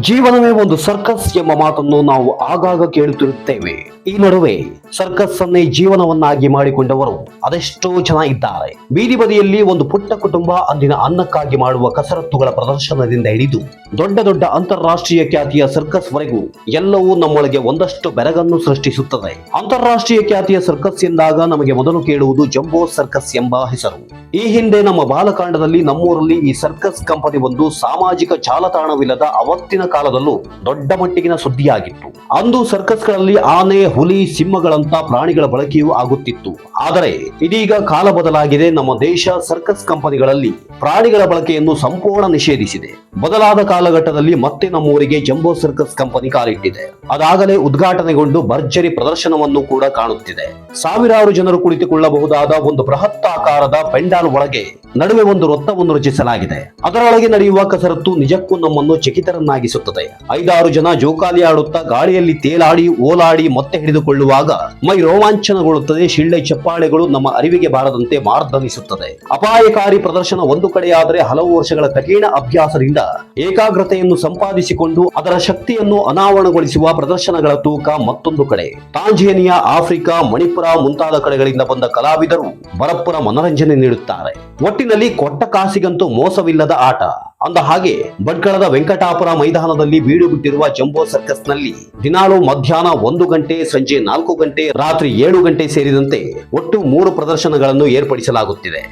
ಜೀವನವೇ ಒಂದು ಸರ್ಕಸ್ ಎಂಬ ಮಾತನ್ನು ನಾವು ಆಗಾಗ ಕೇಳುತ್ತಿರುತ್ತೇವೆ. ಈ ನಡುವೆ ಸರ್ಕಸ್ ಅನ್ನೇ ಜೀವನವನ್ನಾಗಿ ಮಾಡಿಕೊಂಡವರು ಅದೆಷ್ಟೋ ಜನ ಇದ್ದಾರೆ. ಬೀದಿ ಬದಿಯಲ್ಲಿ ಒಂದು ಪುಟ್ಟ ಕುಟುಂಬ ಅಂದಿನ ಅನ್ನಕ್ಕಾಗಿ ಮಾಡುವ ಕಸರತ್ತುಗಳ ಪ್ರದರ್ಶನದಿಂದ ಹಿಡಿದು ದೊಡ್ಡ ದೊಡ್ಡ ಅಂತಾರಾಷ್ಟ್ರೀಯ ಖ್ಯಾತಿಯ ಸರ್ಕಸ್ ವರೆಗೂ ಎಲ್ಲವೂ ನಮ್ಮೊಳಗೆ ಒಂದಷ್ಟು ಬೆರಗನ್ನು ಸೃಷ್ಟಿಸುತ್ತದೆ. ಅಂತಾರಾಷ್ಟ್ರೀಯ ಖ್ಯಾತಿಯ ಸರ್ಕಸ್ ಎಂದಾಗ ನಮಗೆ ಮೊದಲು ಕೇಳುವುದು ಜಂಬೋ ಸರ್ಕಸ್ ಎಂಬ ಹೆಸರು. ಈ ಹಿಂದೆ ನಮ್ಮ ಬಾಲಕಾಂಡದಲ್ಲಿ ನಮ್ಮೂರಲ್ಲಿ ಈ ಸರ್ಕಸ್ ಕಂಪನಿ ಒಂದು ಸಾಮಾಜಿಕ ಜಾಲತಾಣವಿಲ್ಲದ ಅವತ್ತಿನ ಕಾಲದಲ್ಲೂ ದೊಡ್ಡ ಮಟ್ಟಿಗಿನ ಸುದ್ದಿಯಾಗಿತ್ತು. ಅಂದು ಸರ್ಕಸ್ಗಳಲ್ಲಿ ಆನೆ, ಹುಲಿ, ಸಿಂಹಗಳಂತ ಪ್ರಾಣಿಗಳ ಬಳಕೆಯೂ ಆಗುತ್ತಿತ್ತು. ಆದರೆ ಇದೀಗ ಕಾಲ ಬದಲಾಗಿದೆ. ನಮ್ಮ ದೇಶ ಸರ್ಕಸ್ ಕಂಪನಿಗಳಲ್ಲಿ ಪ್ರಾಣಿಗಳ ಬಳಕೆಯನ್ನು ಸಂಪೂರ್ಣ ನಿಷೇಧಿಸಿದೆ. ಬದಲಾದ ಕಾಲಘಟ್ಟದಲ್ಲಿ ಮತ್ತೆ ನಮ್ಮೂರಿಗೆ ಜಂಬೋ ಸರ್ಕಸ್ ಕಂಪನಿ ಕಾಲಿಟ್ಟಿದೆ. ಅದಾಗಲೇ ಉದ್ಘಾಟನೆಗೊಂಡು ಭರ್ಜರಿ ಪ್ರದರ್ಶನವನ್ನು ಕೂಡ ಕಾಣುತ್ತಿದೆ. ಸಾವಿರಾರು ಜನರು ಕುಳಿತುಕೊಳ್ಳಬಹುದಾದ ಒಂದು ಬೃಹತ್ ಆಕಾರದ ಪೆಂಡಾಲ್ ಒಳಗೆ ನಡುವೆ ಒಂದು ವೃತ್ತವನ್ನು ರಚಿಸಲಾಗಿದೆ. ಅದರೊಳಗೆ ನಡೆಯುವ ಕಸರತ್ತು ನಿಜಕ್ಕೂ ನಮ್ಮನ್ನು ಚಕಿತರನ್ನಾಗಿಸುತ್ತದೆ. 5-6 ಜನ ಜೋಕಾಲಿ ಆಡುತ್ತಾ ಗಾಳಿಯಲ್ಲಿ ತೇಲಾಡಿ ಓಲಾಡಿ ಮತ್ತೆ ಹಿಡಿದುಕೊಳ್ಳುವಾಗ ಮೈ ರೋಮಾಂಚನಗೊಳ್ಳುತ್ತದೆ. ಶಿಳ್ಳೆ ಚಪ್ಪಾಳೆಗಳು ನಮ್ಮ ಅರಿವಿಗೆ ಬಾರದಂತೆ ಮಾರ್ದನಿಸುತ್ತದೆ. ಅಪಾಯಕಾರಿ ಪ್ರದರ್ಶನ ಒಂದು ಕಡೆಯಾದರೆ ಹಲವು ವರ್ಷಗಳ ಕಠಿಣ ಅಭ್ಯಾಸದಿಂದ ಏಕಾಗ್ರತೆಯನ್ನು ಸಂಪಾದಿಸಿಕೊಂಡು ಅದರ ಶಕ್ತಿಯನ್ನು ಅನಾವರಣಗೊಳಿಸುವ ಪ್ರದರ್ಶನಗಳ ತೂಕ ಮತ್ತೊಂದು ಕಡೆ. ತಾಂಜೇನಿಯಾ, ಆಫ್ರಿಕಾ, ಮಣಿಪುರ ಮುಂತಾದ ಕಡೆಗಳಿಂದ ಬಂದ ಕಲಾವಿದರು ಭರಪೂರ ಮನರಂಜನೆ ನೀಡುತ್ತಾರೆ. ಒಟ್ಟಿನಲ್ಲಿ ಕೊಟ್ಟ ಕಾಸಿಗಂತೂ ಮೋಸವಿಲ್ಲದ ಆಟ. ಅಂದ ಹಾಗೆ ಭಟ್ಕಳದ ವೆಂಕಟಾಪುರ ಮೈದಾನದಲ್ಲಿ ಬೀಡು ಬಿಟ್ಟಿರುವ ಜಂಬೋ ಸರ್ಕಸ್ ನಲ್ಲಿ ದಿನಾಲೂ ಮಧ್ಯಾಹ್ನ 1 ಗಂಟೆ, ಸಂಜೆ 4 ಗಂಟೆ, ರಾತ್ರಿ 7 ಗಂಟೆ ಸೇರಿದಂತೆ ಒಟ್ಟು 3 ಪ್ರದರ್ಶನಗಳನ್ನು ಏರ್ಪಡಿಸಲಾಗುತ್ತಿದೆ.